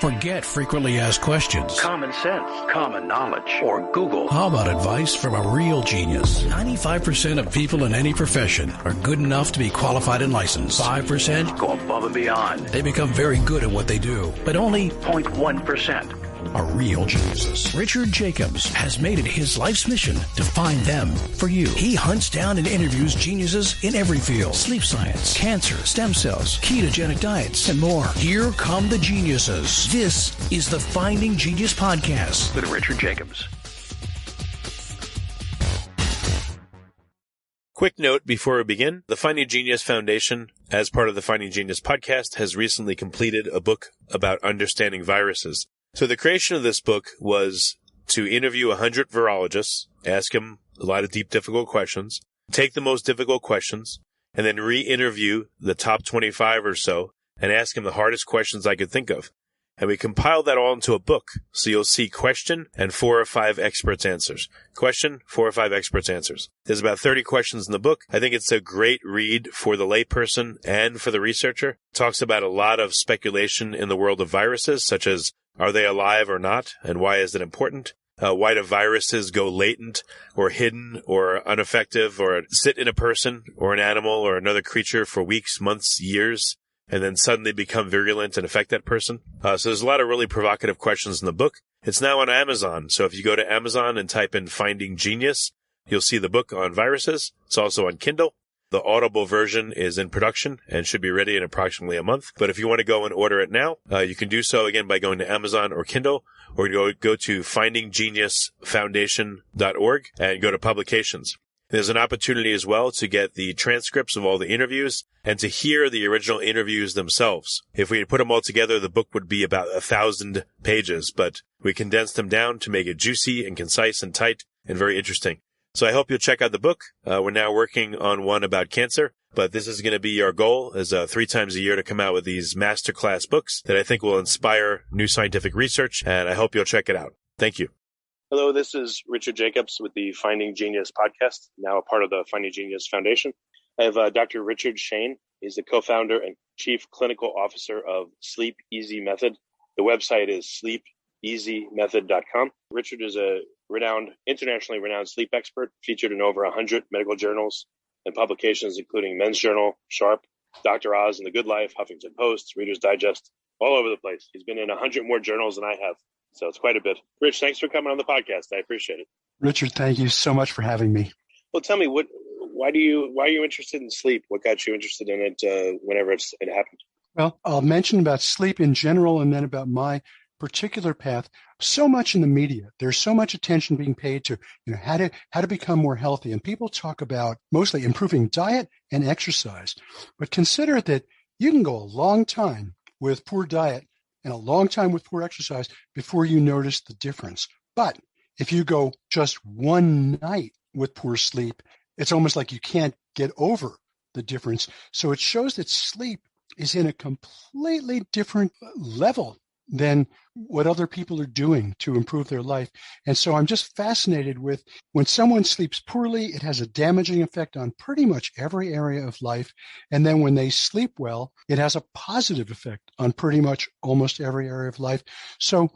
Forget frequently asked questions. Common sense, common knowledge, or Google. How about advice from a real genius? 95% of people in any profession are good enough to be qualified and licensed. 5% go above and beyond. They become very good at what they do, but only 0.1% are real geniuses. Richard Jacobs has made it his life's mission to find them for you. He hunts down and interviews geniuses in every field: sleep science, cancer, stem cells, ketogenic diets, and more. Here come the geniuses. This is the Finding Genius Podcast with Richard Jacobs. Quick note before we begin. The Finding Genius Foundation, as part of the Finding Genius podcast, has recently completed a book about understanding viruses. So the creation of this book was to interview 100 virologists, ask them a lot of deep, difficult questions, take the most difficult questions, and then re-interview the top 25 or so and ask them the hardest questions I could think of. And we compiled that all into a book. So you'll see question and 4 or 5 experts' answers. Question, 4 or 5 experts' answers. There's about 30 questions in the book. I think it's a great read for the layperson and for the researcher. It talks about a lot of speculation in the world of viruses, such as are they alive or not, and why is it important? Why do viruses go latent or hidden or ineffective or sit in a person or an animal or another creature for weeks, months, years, and then suddenly become virulent and affect that person? So there's a lot of really provocative questions in the book. It's now on Amazon. So if you go to Amazon and type in Finding Genius, you'll see the book on viruses. It's also on Kindle. The Audible version is in production and should be ready in approximately a month. But if you want to go and order it now, you can do so again by going to Amazon or Kindle, or go to findinggeniusfoundation.org and go to publications. There's an opportunity as well to get the transcripts of all the interviews and to hear the original interviews themselves. If we had put them all together, the book would be about 1,000 pages, but we condensed them down to make it juicy and concise and tight and very interesting. So I hope you'll check out the book. We're now working on one about cancer, but this is going to be our goal is 3 times a year to come out with these masterclass books that I think will inspire new scientific research, and I hope you'll check it out. Thank you. Hello, this is Richard Jacobs with the Finding Genius podcast, now a part of the Finding Genius Foundation. I have Dr. Richard Shane. He's the co-founder and chief clinical officer of Sleep Easy Method. The website is sleepeasymethod.com. Richard is a internationally renowned sleep expert, featured in over 100 medical journals and publications, including Men's Journal, Sharp, Dr. Oz and the Good Life, Huffington Post, Reader's Digest, all over the place. He's been in 100 more journals than I have. So it's quite a bit. Rich, thanks for coming on the podcast. I appreciate it. Richard, thank you so much for having me. Well, tell me, why are you interested in sleep? What got you interested in it whenever it happened? Well, I'll mention about sleep in general and then about my particular path. So much in the media, there's so much attention being paid to how to become more healthy. And people talk about mostly improving diet and exercise. But consider that you can go a long time with poor diet and a long time with poor exercise before you notice the difference. But if you go just one night with poor sleep, it's almost like you can't get over the difference. So it shows that sleep is in a completely different level than what other people are doing to improve their life. And so I'm just fascinated with when someone sleeps poorly, it has a damaging effect on pretty much every area of life. And then when they sleep well, it has a positive effect on pretty much almost every area of life. So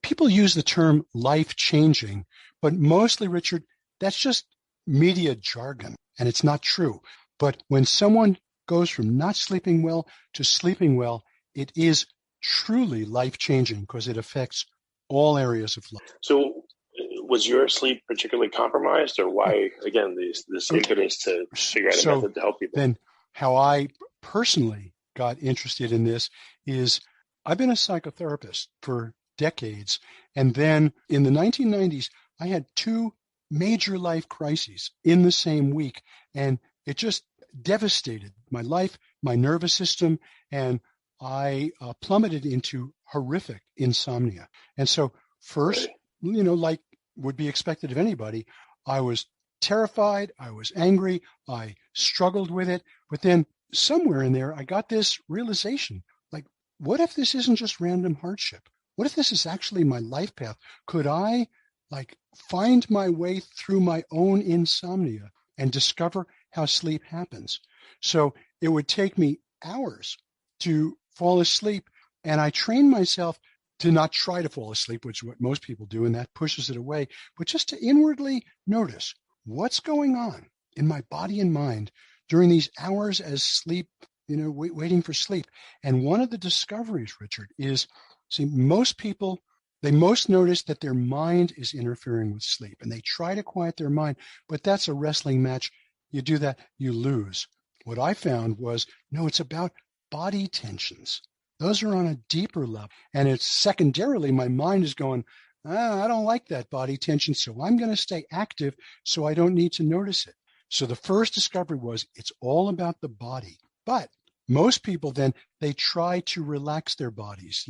people use the term life-changing, but mostly, Richard, that's just media jargon, and it's not true. But when someone goes from not sleeping well to sleeping well, it is truly life-changing because it affects all areas of life. So was your sleep particularly compromised, or why, again, this impetus to figure out a method to help people? Then how I personally got interested in this is I've been a psychotherapist for decades. And then in the 1990s, I had 2 major life crises in the same week. And it just devastated my life, my nervous system, and I plummeted into horrific insomnia. And so first, like would be expected of anybody, I was terrified, I was angry, I struggled with it. But then somewhere in there, I got this realization, like, what if this isn't just random hardship? What if this is actually my life path? Could I find my way through my own insomnia and discover how sleep happens? So it would take me hours to fall asleep. And I trained myself to not try to fall asleep, which is what most people do, and that pushes it away, but just to inwardly notice what's going on in my body and mind during these hours as sleep, waiting for sleep. And one of the discoveries, Richard, is, see, most people, they most notice that their mind is interfering with sleep, and they try to quiet their mind, but that's a wrestling match. You do that, you lose. What I found was, no, it's about body tensions. Those are on a deeper level. And it's secondarily, my mind is going, I don't like that body tension, so I'm going to stay active so I don't need to notice it. So the first discovery was it's all about the body. But most people then, they try to relax their bodies,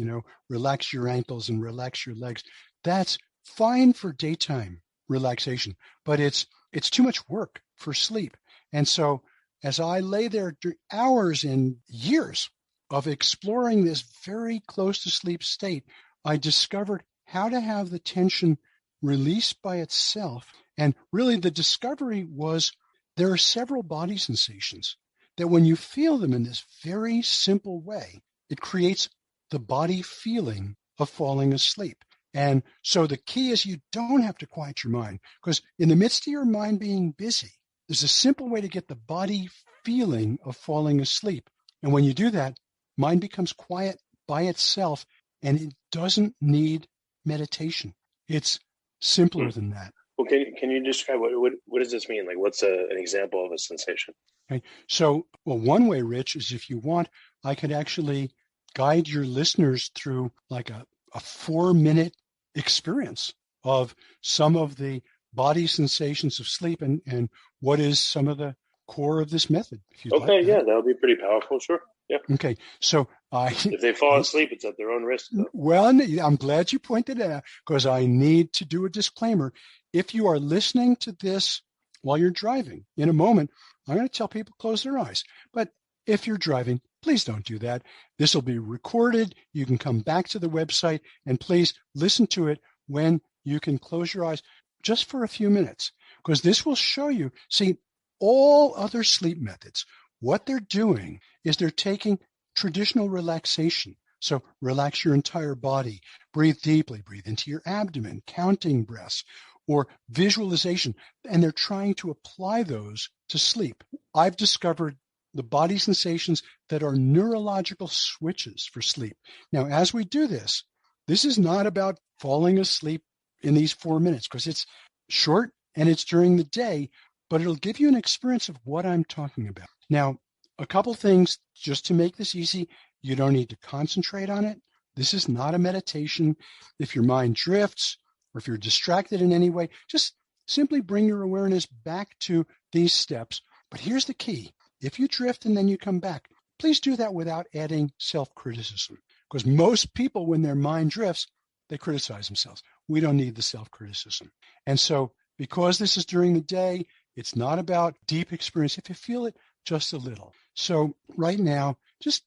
relax your ankles and relax your legs. That's fine for daytime relaxation, but it's too much work for sleep. And so as I lay there hours and years of exploring this very close to sleep state, I discovered how to have the tension released by itself. And really the discovery was there are several body sensations that when you feel them in this very simple way, it creates the body feeling of falling asleep. And so the key is you don't have to quiet your mind, because in the midst of your mind being busy, there's a simple way to get the body feeling of falling asleep. And when you do that, mind becomes quiet by itself, and it doesn't need meditation. It's simpler than that. Well, can you describe what does this mean? Like, what's an example of a sensation? Okay. So, one way, Rich, is if you want, I could actually guide your listeners through like a 4-minute experience of some of the body sensations of sleep and what is some of the core of this method. If you'd like that would be pretty powerful. Sure. Yeah. Okay. So if they fall asleep, it's at their own risk, though. Well, I'm glad you pointed it out, because I need to do a disclaimer. If you are listening to this while you're driving, in a moment, I'm going to tell people close their eyes. But if you're driving, please don't do that. This will be recorded. You can come back to the website and please listen to it when you can close your eyes just for a few minutes, because this will show you, see, all other sleep methods, what they're doing is they're taking traditional relaxation. So relax your entire body, breathe deeply, breathe into your abdomen, counting breaths, or visualization, and they're trying to apply those to sleep. I've discovered the body sensations that are neurological switches for sleep. Now, as we do this, this is not about falling asleep in these 4 minutes, because it's short and it's during the day, but it'll give you an experience of what I'm talking about. Now, a couple things just to make this easy. You don't need to concentrate on it. This is not a meditation. If your mind drifts or if you're distracted in any way, just simply bring your awareness back to these steps. But here's the key. If you drift and then you come back, please do that without adding self-criticism, because most people, when their mind drifts, they criticize themselves. We don't need the self-criticism. And so because this is during the day, it's not about deep experience. If you feel it, just a little. So right now, just,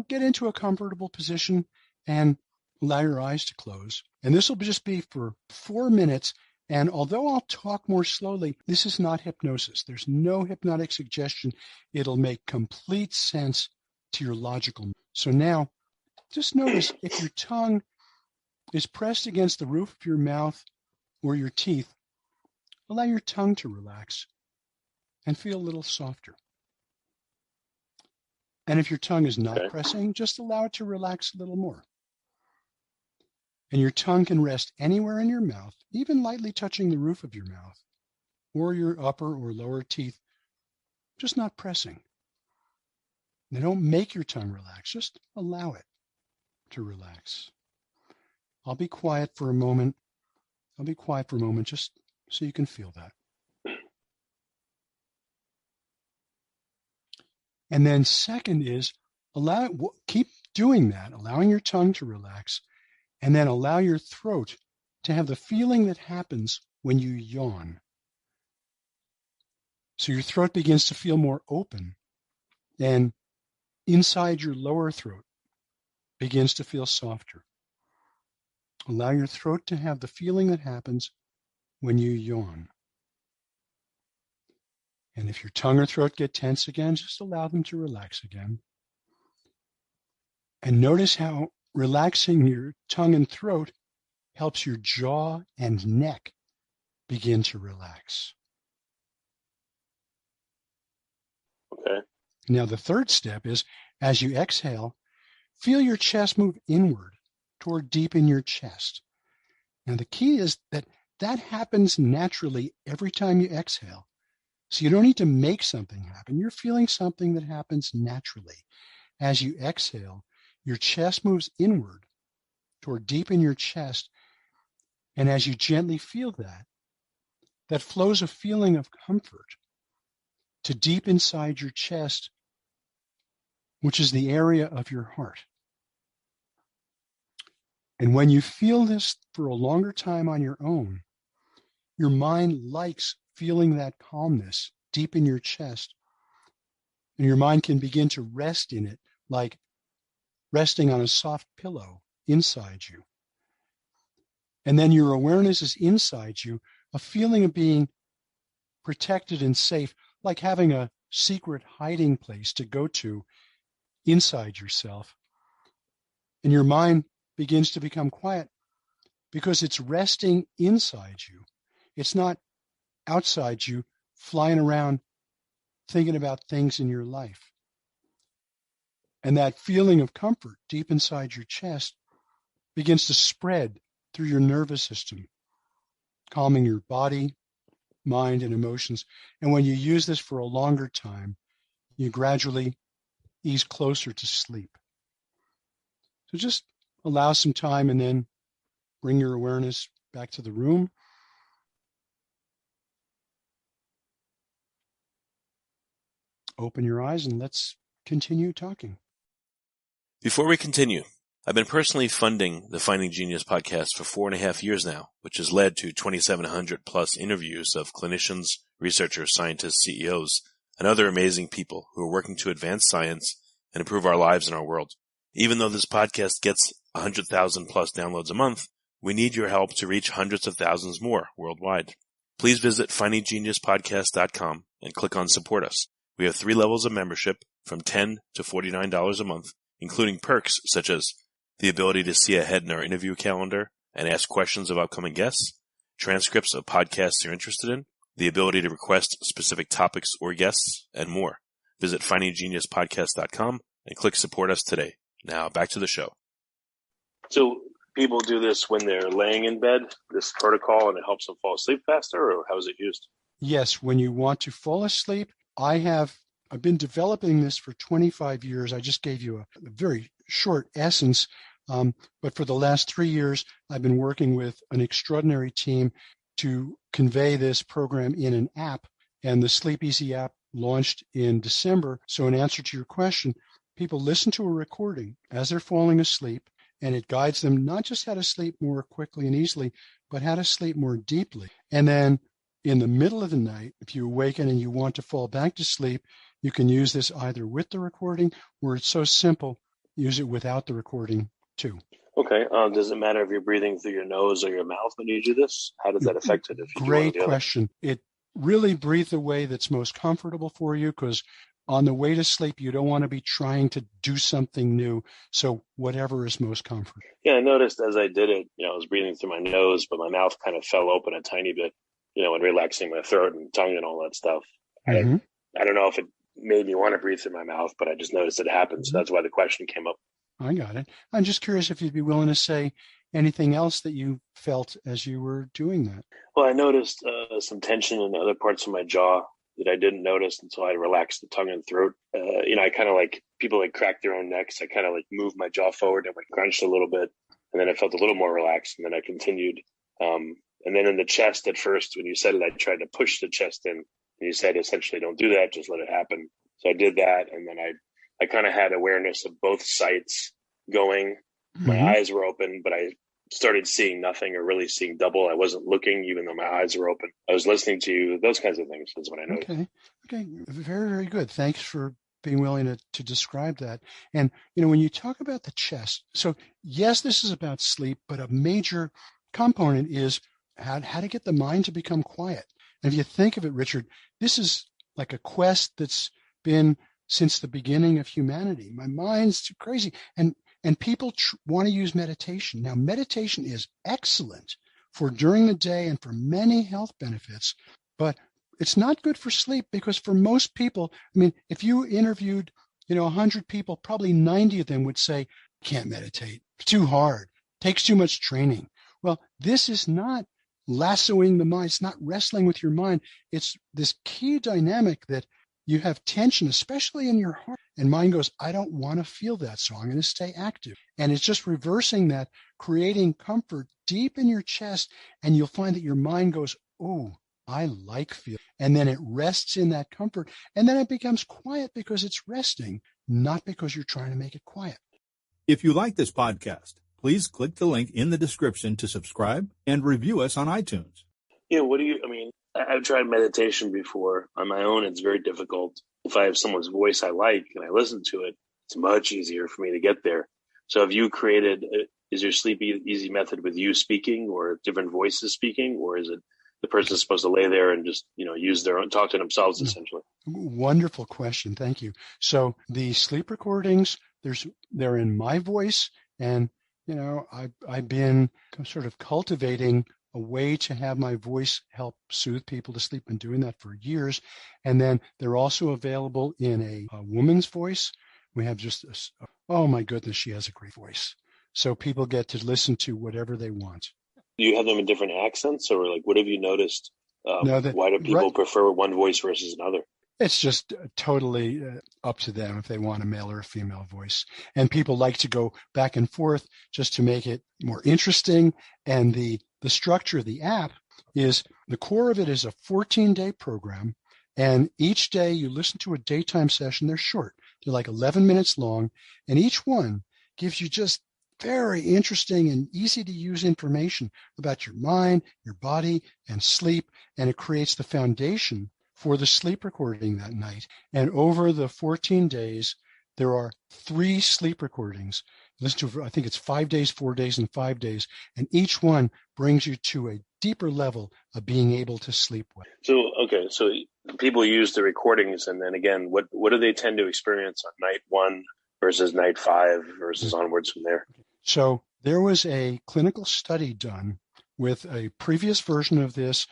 get into a comfortable position and allow your eyes to close. And this will just be for 4 minutes. And although I'll talk more slowly, this is not hypnosis. There's no hypnotic suggestion. It'll make complete sense to your logical. So now, just notice if your tongue is pressed against the roof of your mouth or your teeth, allow your tongue to relax and feel a little softer. And if your tongue is not pressing, just allow it to relax a little more. And your tongue can rest anywhere in your mouth, even lightly touching the roof of your mouth or your upper or lower teeth, just not pressing. Now, don't make your tongue relax, just allow it to relax. I'll be quiet for a moment. Just so you can feel that. And then second is keep doing that, allowing your tongue to relax, and then allow your throat to have the feeling that happens when you yawn. So your throat begins to feel more open, and inside your lower throat begins to feel softer. Allow your throat to have the feeling that happens when you yawn. And if your tongue or throat get tense again, just allow them to relax again. And notice how relaxing your tongue and throat helps your jaw and neck begin to relax. Okay. Now, the third step is, as you exhale, feel your chest move inward toward deep in your chest. Now, the key is that happens naturally every time you exhale. So you don't need to make something happen. You're feeling something that happens naturally. As you exhale, your chest moves inward toward deep in your chest. And as you gently feel that flows a feeling of comfort to deep inside your chest, which is the area of your heart. And when you feel this for a longer time on your own, your mind likes feeling that calmness deep in your chest. And your mind can begin to rest in it, like resting on a soft pillow inside you. And then your awareness is inside you, a feeling of being protected and safe, like having a secret hiding place to go to inside yourself. And your mind begins to become quiet because it's resting inside you. It's not outside you, flying around thinking about things in your life. And that feeling of comfort deep inside your chest begins to spread through your nervous system, calming your body, mind, and emotions. And when you use this for a longer time, you gradually ease closer to sleep. So just allow some time and then bring your awareness back to the room. Open your eyes and let's continue talking. Before we continue, I've been personally funding the Finding Genius podcast for 4.5 years now, which has led to 2,700 plus interviews of clinicians, researchers, scientists, CEOs, and other amazing people who are working to advance science and improve our lives and our world. Even though this podcast gets 100,000 plus downloads a month, we need your help to reach hundreds of thousands more worldwide. Please visit findinggeniuspodcast.com and click on Support Us. We have 3 levels of membership from $10 to $49 a month, including perks such as the ability to see ahead in our interview calendar and ask questions of upcoming guests, transcripts of podcasts you're interested in, the ability to request specific topics or guests, and more. Visit findinggeniuspodcast.com and click Support Us today. Now, back to the show. So people do this when they're laying in bed, this protocol, and it helps them fall asleep faster, or how is it used? Yes, when you want to fall asleep, I've been developing this for 25 years. I just gave you a very short essence, but for the last 3 years, I've been working with an extraordinary team to convey this program in an app, and the Sleep Easy app launched in December. So in answer to your question, people listen to a recording as they're falling asleep, and it guides them not just how to sleep more quickly and easily, but how to sleep more deeply. And then in the middle of the night, if you awaken and you want to fall back to sleep, you can use this either with the recording, or it's so simple, use it without the recording too. Okay. Does it matter if you're breathing through your nose or your mouth when you do this? How does that affect it? If you Great do one or the question. It really breathe the way that's most comfortable for you, because on the way to sleep, you don't want to be trying to do something new. So whatever is most comfortable. Yeah, I noticed as I did it, I was breathing through my nose, but my mouth kind of fell open a tiny bit, and relaxing my throat and tongue and all that stuff. Mm-hmm. I don't know if it made me want to breathe through my mouth, but I just noticed it happened. So that's why the question came up. I got it. I'm just curious if you'd be willing to say anything else that you felt as you were doing that. Well, I noticed some tension in other parts of my jaw that I didn't notice until I relaxed the tongue and throat. I kind of like people like crack their own necks. I kind of like moved my jaw forward and like crunched a little bit, and then I felt a little more relaxed, and then I continued. And then in the chest at first, when you said it, I tried to push the chest in, and you said essentially don't do that, just let it happen. So I did that, and then I kind of had awareness of both sites going. Mm-hmm. My eyes were open, but I started seeing nothing or really seeing double. I wasn't looking, even though my eyes were open. I was listening to you, those kinds of things. That's what I noticed. Okay. Very, very good. Thanks for being willing to describe that. And, when you talk about the chest, so yes, this is about sleep, but a major component is how to get the mind to become quiet. And if you think of it, Richard, this is like a quest that's been since the beginning of humanity. My mind's too crazy. And And people want to use meditation. Now, meditation is excellent for during the day and for many health benefits, but it's not good for sleep because for most people, I mean, if you interviewed, 100 people, probably 90 of them would say, can't meditate. It's too hard. Takes too much training. Well, this is not lassoing the mind. It's not wrestling with your mind. It's this key dynamic that you have tension, especially in your heart. And mind goes, I don't want to feel that, so I'm going to stay active. And it's just reversing that, creating comfort deep in your chest. And you'll find that your mind goes, oh, I like feeling. And then it rests in that comfort. And then it becomes quiet because it's resting, not because you're trying to make it quiet. If you like this podcast, please click the link in the description to subscribe and review us on iTunes. Yeah, I've tried meditation before on my own. It's very difficult. If I have someone's voice I like and I listen to it, it's much easier for me to get there. So have you created, is your Sleep Easy method with you speaking or different voices speaking, or is it the person's supposed to lay there and just, use their own, talk to themselves essentially? Wonderful question. Thank you. So the sleep recordings, they're in my voice, and, I've been sort of cultivating a way to have my voice help soothe people to sleep. Been doing that for years. And then they're also available in a woman's voice. We have oh my goodness, she has a great voice. So people get to listen to whatever they want. Do you have them in different accents, or what have you noticed? Why do people prefer one voice versus another? It's just totally up to them if they want a male or a female voice. And people like to go back and forth just to make it more interesting. And the structure of the app is, the core of it is a 14-day program. And each day you listen to a daytime session. They're short. They're like 11 minutes long. And each one gives you just very interesting and easy to use information about your mind, your body, and sleep. And it creates the foundation for the sleep recording that night. And over the 14 days, there are 3 sleep recordings. Listen to, I think it's 5 days, 4 days, and 5 days. And each one brings you to a deeper level of being able to sleep well. So people use the recordings, and then again, what do they tend to experience on night 1 versus night 5 versus onwards from there? So there was a clinical study done with a previous version of this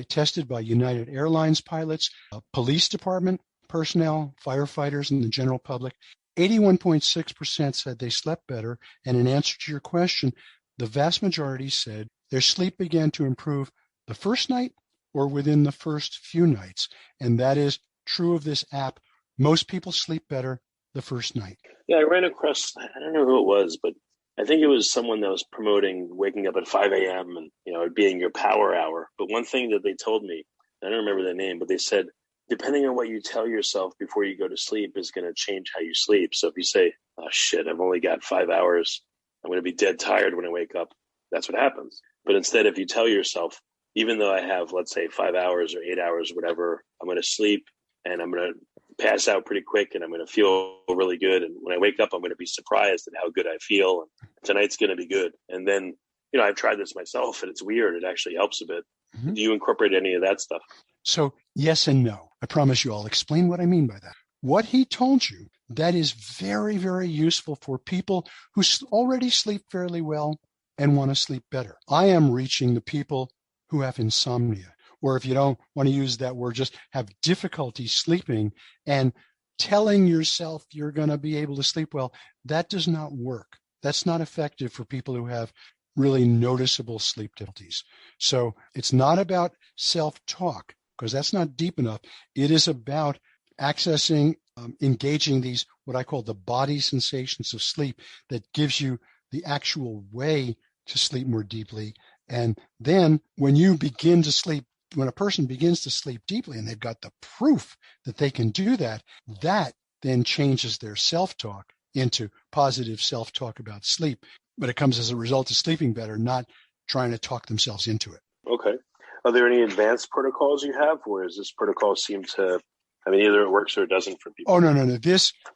tested by United Airlines pilots, police department personnel, firefighters, and the general public. 81.6% said they slept better. And in answer to your question, the vast majority said their sleep began to improve the first night or within the first few nights. And that is true of this app. Most people sleep better the first night. Yeah, I ran across, I don't know who it was, but I think it was someone that was promoting waking up at 5 a.m. and, it being your power hour. But one thing that they told me, I don't remember their name, but they said, depending on what you tell yourself before you go to sleep is going to change how you sleep. So if you say, oh shit, I've only got 5 hours, I'm going to be dead tired when I wake up, that's what happens. But instead, if you tell yourself, even though I have, let's say, 5 hours or 8 hours, whatever, I'm going to sleep and I'm going to pass out pretty quick and I'm going to feel really good. And when I wake up, I'm going to be surprised at how good I feel. And tonight's going to be good. And then, I've tried this myself and it's weird. It actually helps a bit. Mm-hmm. Do you incorporate any of that stuff? So yes and no. I promise you I'll explain what I mean by that. What he told you, that is very, very useful for people who already sleep fairly well and want to sleep better. I am reaching the people who have insomnia, or if you don't want to use that word, just have difficulty sleeping and telling yourself you're going to be able to sleep well. That does not work. That's not effective for people who have really noticeable sleep difficulties. So it's not about self-talk, because that's not deep enough. It is about accessing, engaging these, what I call the body sensations of sleep, that gives you the actual way to sleep more deeply. And then when you begin to sleep, when a person begins to sleep deeply and they've got the proof that they can do that, that then changes their self-talk into positive self-talk about sleep. But it comes as a result of sleeping better, not trying to talk themselves into it. Okay. Are there any advanced protocols you have, or does this protocol seem to, either it works or it doesn't for people? Oh, no.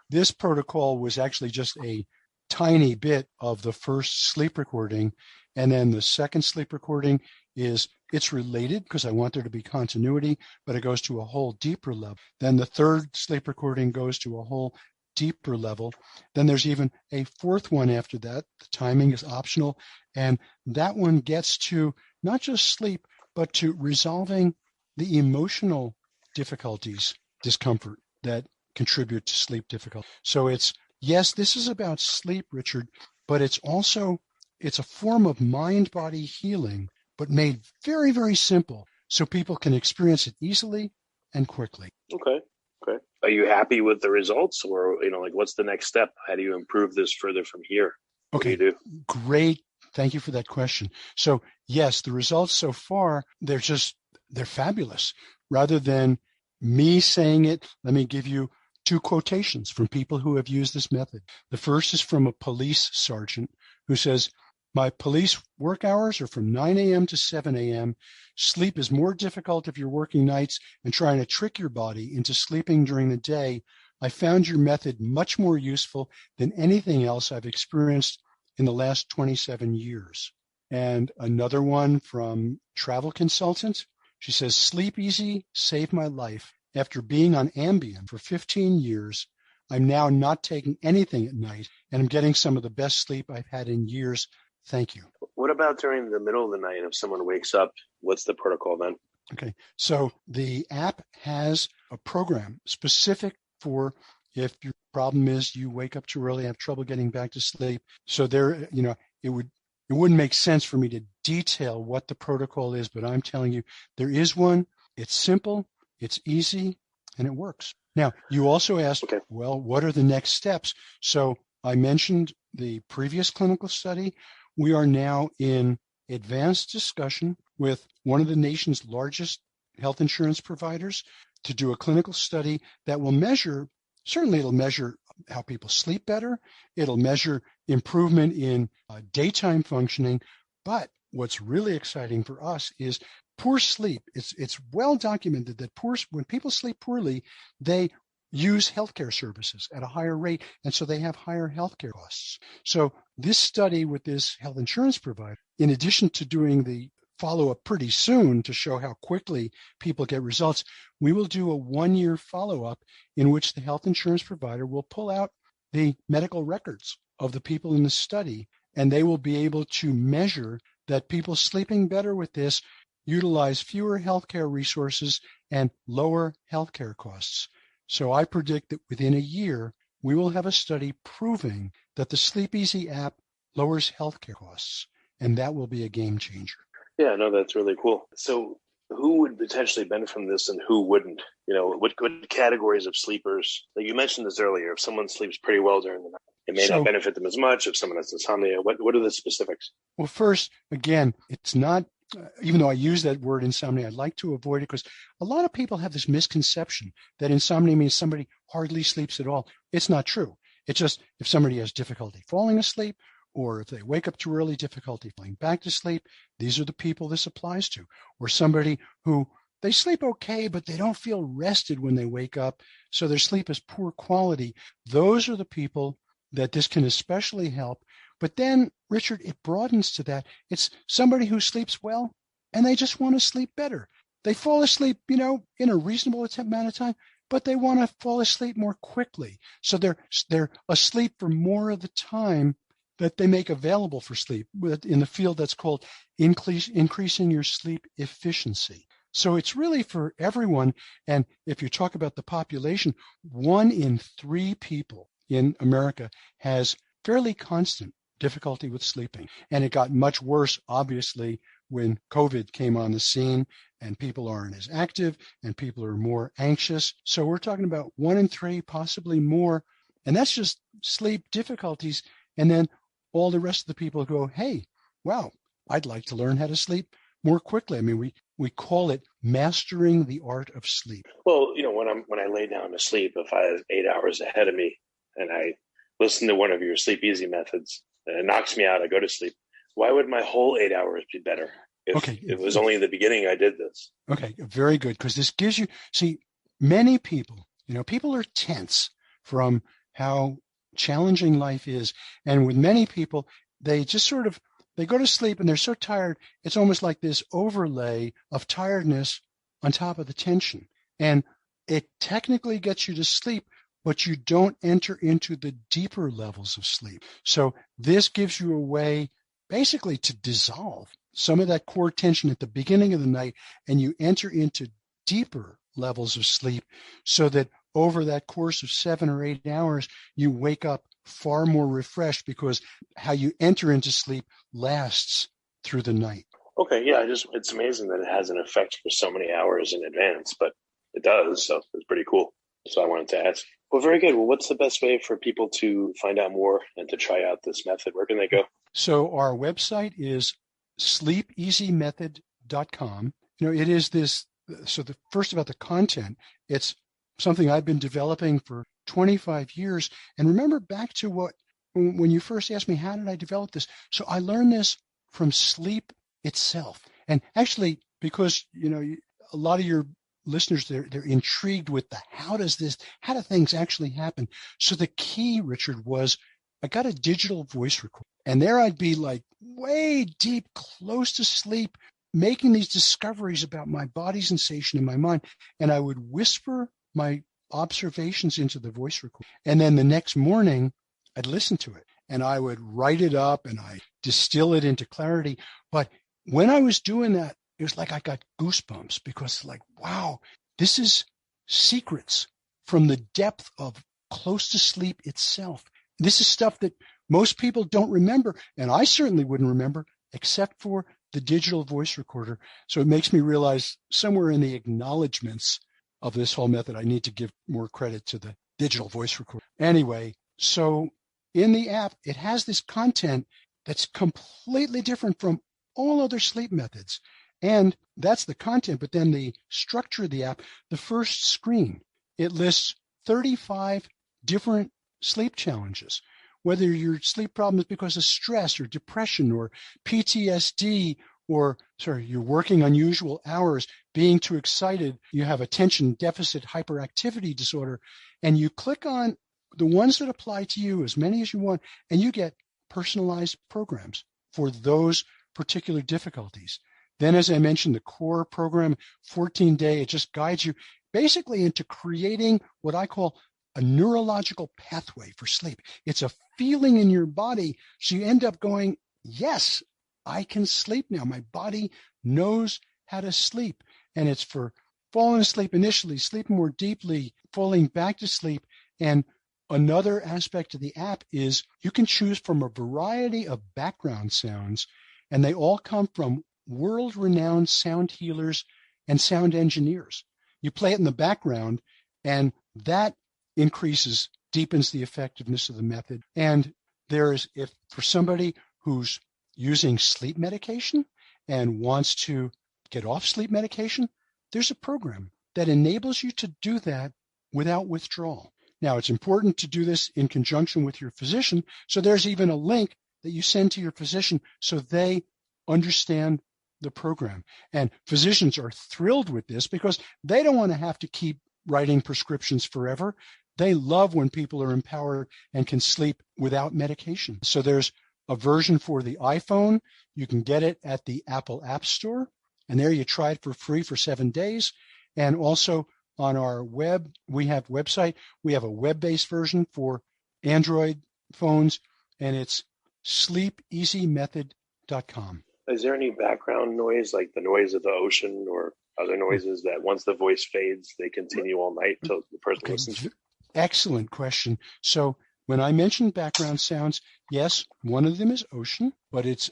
This protocol was actually just a tiny bit of the first sleep recording. And then the second sleep recording it's related because I want there to be continuity, but it goes to a whole deeper level. Then the third sleep recording goes to a whole deeper level. Then there's even a fourth one after that. The timing is optional. And that one gets to not just sleep, but to resolving the emotional difficulties, discomfort that contribute to sleep difficulty. So it's, yes, this is about sleep, Richard, but it's a form of mind-body healing, but made very, very simple so people can experience it easily and quickly. Okay. Are you happy with the results, or, like, what's the next step? How do you improve this further from here? Okay. What do you do? Great. Thank you for that question. So yes, the results so far, they're fabulous. Rather than me saying it, let me give you two quotations from people who have used this method. The first is from a police sergeant who says, "My police work hours are from 9 a.m. to 7 a.m. Sleep is more difficult if you're working nights and trying to trick your body into sleeping during the day. I found your method much more useful than anything else I've experienced in the last 27 years." And another one from travel consultant. She says, "Sleep Easy saved my life. After being on Ambien for 15 years, I'm now not taking anything at night, and I'm getting some of the best sleep I've had in years. Thank you." What about during the middle of the night? If someone wakes up, what's the protocol then? Okay, so the app has a program specific for if your problem is you wake up too early, have trouble getting back to sleep. So there, it wouldn't make sense for me to detail what the protocol is, but I'm telling you, there is one. It's simple, it's easy, and it works. Now, you also asked, Okay. Well, what are the next steps? So I mentioned the previous clinical study. We are now in advanced discussion with one of the nation's largest health insurance providers to do a clinical study that will measure, certainly it'll measure how people sleep better. It'll measure improvement in daytime functioning. But what's really exciting for us is poor sleep. It's well documented that when people sleep poorly, they use healthcare services at a higher rate, and so they have higher healthcare costs. So this study with this health insurance provider, in addition to doing the follow-up pretty soon to show how quickly people get results, we will do a 1-year follow-up in which the health insurance provider will pull out the medical records of the people in the study, and they will be able to measure that people sleeping better with this utilize fewer healthcare resources and lower healthcare costs. So I predict that within a year, we will have a study proving that the Sleep Easy app lowers healthcare costs, and that will be a game changer. Yeah, no, that's really cool. So who would potentially benefit from this and who wouldn't? What categories of sleepers? Like you mentioned this earlier, if someone sleeps pretty well during the night, it may not benefit them as much. If someone has insomnia, what are the specifics? Well, first, again, it's not, even though I use that word insomnia, I'd like to avoid it because a lot of people have this misconception that insomnia means somebody hardly sleeps at all. It's not true. It's just if somebody has difficulty falling asleep, or if they wake up too early, difficulty falling back to sleep, these are the people this applies to. Or somebody who they sleep okay, but they don't feel rested when they wake up, so their sleep is poor quality. Those are the people that this can especially help. But then, Richard, it broadens to that. It's somebody who sleeps well, and they just want to sleep better. They fall asleep, in a reasonable amount of time, but they want to fall asleep more quickly. So they're asleep for more of the time that they make available for sleep in the field that's called increasing your sleep efficiency. So it's really for everyone. And if you talk about the population, 1 in 3 people in America has fairly constant difficulty with sleeping. And it got much worse, obviously, when COVID came on the scene and people aren't as active and people are more anxious. So we're talking about 1 in 3, possibly more. And that's just sleep difficulties. And then all the rest of the people go, hey, wow, I'd like to learn how to sleep more quickly. I mean, we call it mastering the art of sleep. Well, when I lay down to sleep, if I have 8 hours ahead of me and I listen to one of your Sleep Easy methods and it knocks me out, I go to sleep, why would my whole 8 hours be better if it was only in the beginning I did this? Okay, very good, because this gives you, many people, people are tense from how challenging life is. And with many people, they just they go to sleep and they're so tired, it's almost like this overlay of tiredness on top of the tension. And it technically gets you to sleep but you don't enter into the deeper levels of sleep. So this gives you a way basically to dissolve some of that core tension at the beginning of the night, and you enter into deeper levels of sleep so that over that course of 7 or 8 hours, you wake up far more refreshed because how you enter into sleep lasts through the night. Okay, yeah, it's amazing that it has an effect for so many hours in advance, but it does, so it's pretty cool. So I wanted to ask. Well, very good. Well, what's the best way for people to find out more and to try out this method? Where can they go? So our website is sleepeasymethod.com. It is this, so the first about the content, it's something I've been developing for 25 years. And remember back to when you first asked me, how did I develop this? So I learned this from sleep itself. And actually, because, a lot of your listeners, they're intrigued with how do things actually happen? So the key, Richard, was I got a digital voice recorder, and there I'd be like way deep, close to sleep, making these discoveries about my body sensation in my mind. And I would whisper my observations into the voice recorder. And then the next morning, I'd listen to it and I would write it up and I distill it into clarity. But when I was doing that, it was like I got goosebumps because wow, this is secrets from the depth of close to sleep itself. This is stuff that most people don't remember, and I certainly wouldn't remember except for the digital voice recorder. So it makes me realize somewhere in the acknowledgments of this whole method, I need to give more credit to the digital voice recorder. Anyway, so in the app, it has this content that's completely different from all other sleep methods. And that's the content, but then the structure of the app, the first screen, it lists 35 different sleep challenges, whether your sleep problem is because of stress or depression or PTSD, or you're working unusual hours, being too excited, you have attention deficit hyperactivity disorder, and you click on the ones that apply to you, as many as you want, and you get personalized programs for those particular difficulties. Then, as I mentioned, the core program, 14-day, it just guides you basically into creating what I call a neurological pathway for sleep. It's a feeling in your body, so you end up going, yes, I can sleep now. My body knows how to sleep. And it's for falling asleep initially, sleeping more deeply, falling back to sleep. And another aspect of the app is you can choose from a variety of background sounds, and they all come from world-renowned sound healers and sound engineers. You play it in the background, and that deepens the effectiveness of the method. And if for somebody who's using sleep medication and wants to get off sleep medication, there's a program that enables you to do that without withdrawal. Now, it's important to do this in conjunction with your physician. So there's even a link that you send to your physician so they understand the program. And physicians are thrilled with this because they don't want to have to keep writing prescriptions forever. They love when people are empowered and can sleep without medication. So there's a version for the iPhone. You can get it at the Apple App Store. And there you try it for free for 7 days. And also on our web, we have a web-based version for Android phones, and it's sleepeasymethod.com. Is there any background noise, like the noise of the ocean or other noises that once the voice fades, they continue all night till the person listens? Excellent question. So when I mentioned background sounds, yes, one of them is ocean, but it's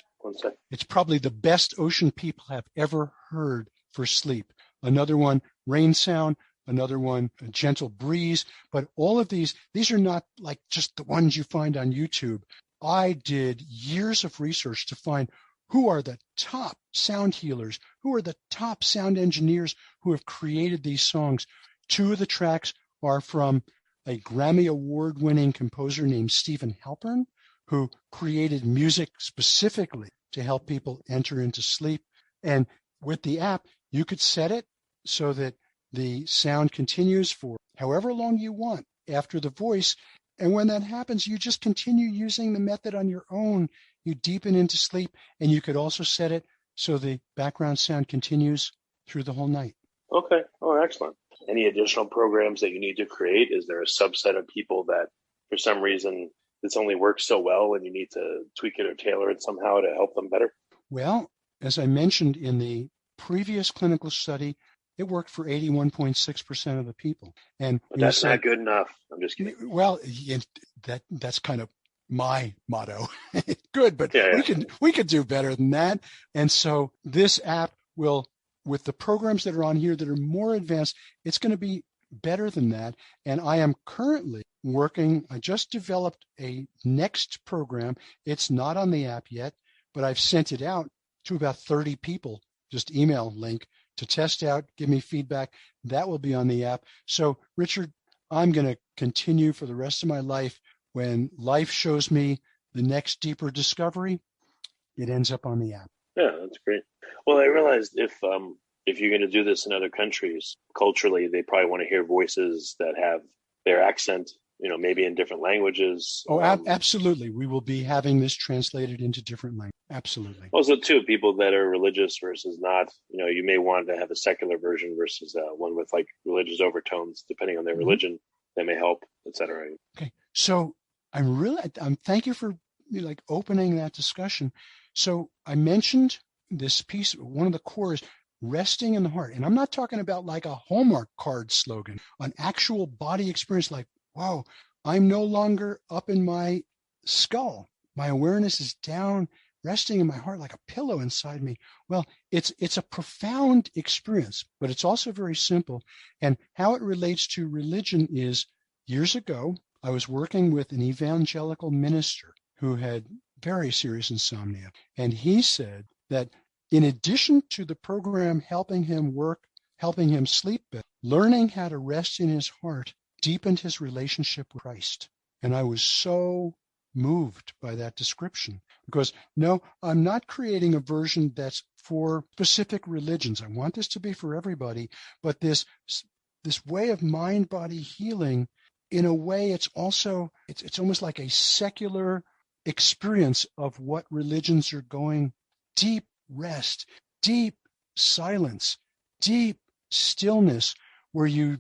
probably the best ocean people have ever heard for sleep. Another one, rain sound. Another one, a gentle breeze. But all of these are not like just the ones you find on YouTube. I did years of research to find who are the top sound healers, who are the top sound engineers who have created these songs. 2 of the tracks are from a Grammy Award-winning composer named Stephen Halpern, who created music specifically to help people enter into sleep. And with the app, you could set it so that the sound continues for however long you want after the voice. And when that happens, you just continue using the method on your own. You deepen into sleep, and you could also set it so the background sound continues through the whole night. Okay. Oh, excellent. any additional programs that you need to create? Is there a subset of people that for some reason this only works so well and you need to tweak it or tailor it somehow to help them better? Well, as I mentioned in the previous clinical study, it worked for 81.6% of the people. And but that's not good enough. I'm just kidding. Well, that's kind of my motto. Good, but Yeah. we could do better than that. And so this app will, with the programs that are on here that are more advanced, it's going to be better than that. And I am currently working, I just developed a next program. It's not on the app yet, but I've sent it out to about 30 people, just email link to test out, give me feedback. That will be on the app. So Richard, I'm going to continue for the rest of my life. When life shows me the next deeper discovery, it ends up on the app. Yeah, that's great. Well, I realized if you're going to do this in other countries, culturally, they probably want to hear voices that have their accent, maybe in different languages. Oh, absolutely. We will be having this translated into different languages. Absolutely. Also, too, people that are religious versus not, you may want to have a secular version versus one with like religious overtones, depending on their religion, that may help, etc. Okay. So I'm thank you for opening that discussion. So I mentioned this piece, one of the cores, resting in the heart. And I'm not talking about like a Hallmark card slogan, an actual body experience like, wow, I'm no longer up in my skull. My awareness is down, resting in my heart like a pillow inside me. Well, it's a profound experience, but it's also very simple. And how it relates to religion is, years ago, I was working with an evangelical minister who had very serious insomnia. And he said that in addition to the program helping him sleep better, learning how to rest in his heart deepened his relationship with Christ. And I was so moved by that description because no, I'm not creating a version that's for specific religions. I want this to be for everybody, but this way of mind-body healing, in a way, it's almost like a secular experience of what religions are going: deep rest, deep silence, deep stillness, where your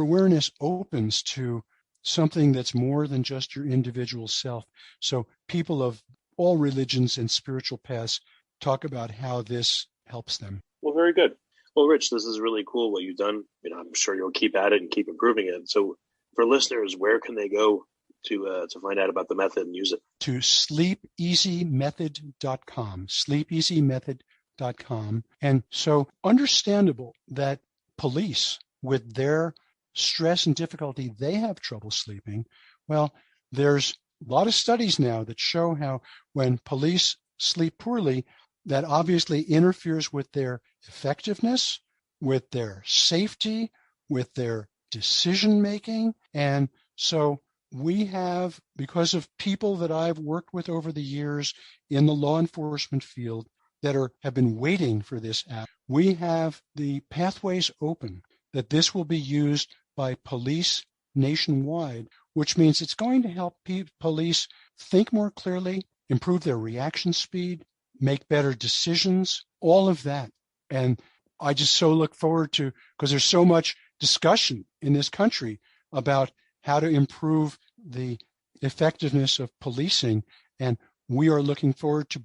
awareness opens to something that's more than just your individual self. So people of all religions and spiritual paths talk about how this helps them. Well, very good. Well, Rich, this is really cool what you've done. I'm sure you'll keep at it and keep improving it. So for listeners, where can they go to find out about the method and use it? To sleepeasymethod.com, sleepeasymethod.com. And so understandable that police, with their stress and difficulty, they have trouble sleeping. Well, there's a lot of studies now that show how when police sleep poorly, that obviously interferes with their effectiveness, with their safety, with their decision-making. And so we have, because of people that I've worked with over the years in the law enforcement field that have been waiting for this app, we have the pathways open that this will be used by police nationwide, which means it's going to help police think more clearly, improve their reaction speed, make better decisions, all of that. And I just so look forward to, because there's so much discussion in this country about how to improve the effectiveness of policing. And we are looking forward to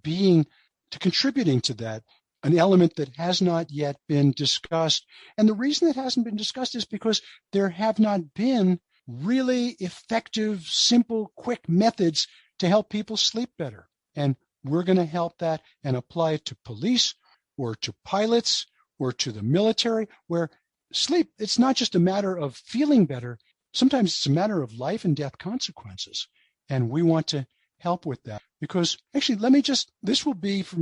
contributing to that, an element that has not yet been discussed. And the reason it hasn't been discussed is because there have not been really effective, simple, quick methods to help people sleep better. And we're going to help that and apply it to police or to pilots or to the military, where sleep, it's not just a matter of feeling better. Sometimes it's a matter of life and death consequences. And we want to help with that, because actually, this will be for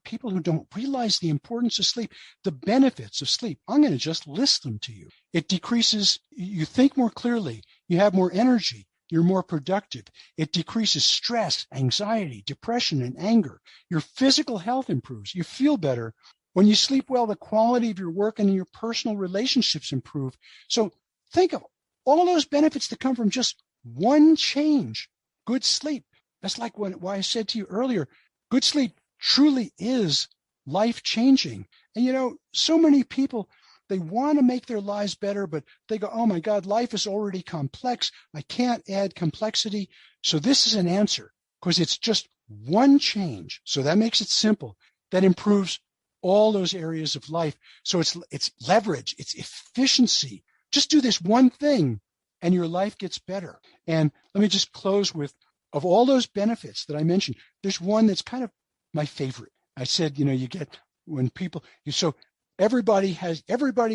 people who don't realize the importance of sleep, the benefits of sleep. I'm going to just list them to you. It decreases, you think more clearly, you have more energy, you're more productive. It decreases stress, anxiety, depression, and anger. Your physical health improves. You feel better. When you sleep well, the quality of your work and your personal relationships improve. So think of all those benefits that come from just one change: good sleep. That's like why I said to you earlier, good sleep truly is life-changing. And so many people, they want to make their lives better, but they go, oh my God, life is already complex. I can't add complexity. So this is an answer because it's just one change. So that makes it simple. That improves all those areas of life. So it's leverage, it's efficiency. Just do this one thing and your life gets better. And let me just close with, of all those benefits that I mentioned, there's one that's kind of my favorite. I said, you get when people, so everybody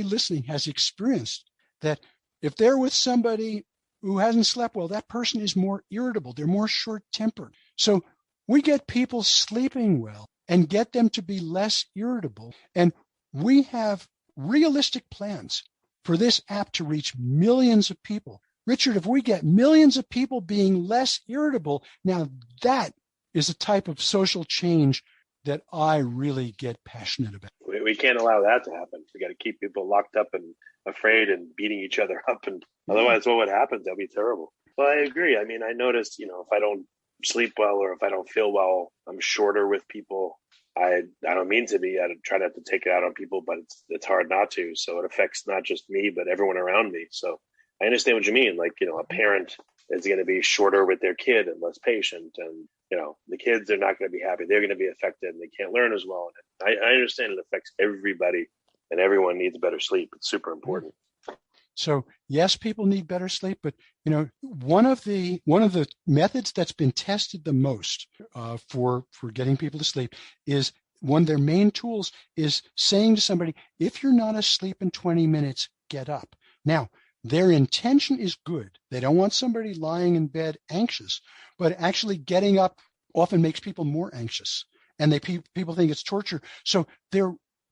listening has experienced that if they're with somebody who hasn't slept well, that person is more irritable. They're more short-tempered. So we get people sleeping well and get them to be less irritable. And we have realistic plans for this app to reach millions of people. Richard, if we get millions of people being less irritable, now that is a type of social change that I really get passionate about. We can't allow that to happen. We got to keep people locked up and afraid and beating each other up. And otherwise, what would happen? That'd be terrible. Well, I agree. I mean, I noticed, if I don't sleep well or if I don't feel well, I'm shorter with people. I don't mean to be. I try not to take it out on people, but it's hard not to. So it affects not just me, but everyone around me. So I understand what you mean. Like, a parent is going to be shorter with their kid and less patient. And, the kids are not going to be happy. They're going to be affected and they can't learn as well. And I understand it affects everybody and everyone needs better sleep. It's super important. So yes, people need better sleep, but one of the methods that's been tested the most for getting people to sleep is one of their main tools is saying to somebody, if you're not asleep in 20 minutes, get up. Now, their intention is good. They don't want somebody lying in bed anxious, but actually getting up often makes people more anxious, and people think it's torture. So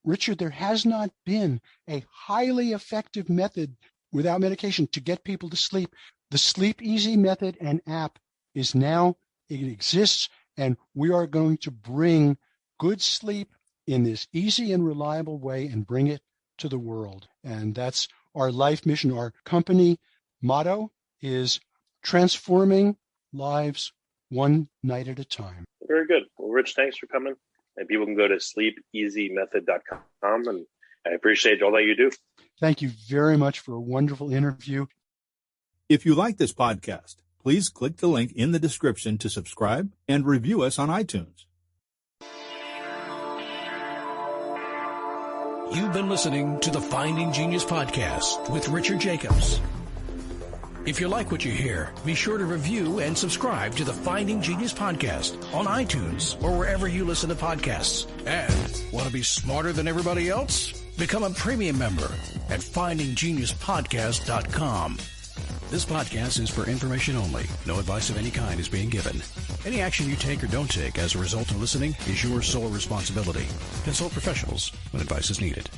Richard, there has not been a highly effective method without medication to get people to sleep. The Sleep Easy method and app it exists, and we are going to bring good sleep in this easy and reliable way and bring it to the world. And that's our life mission. Our company motto is transforming lives one night at a time. Very good. Well, Rich, thanks for coming. And people can go to sleepeasymethod.com, and I appreciate all that you do. Thank you very much for a wonderful interview. If you like this podcast, please click the link in the description to subscribe and review us on iTunes. You've been listening to the Finding Genius podcast with Richard Jacobs. If you like what you hear, be sure to review and subscribe to the Finding Genius podcast on iTunes or wherever you listen to podcasts. And want to be smarter than everybody else? Become a premium member at findinggeniuspodcast.com. This podcast is for information only. No advice of any kind is being given. Any action you take or don't take as a result of listening is your sole responsibility. Consult professionals when advice is needed.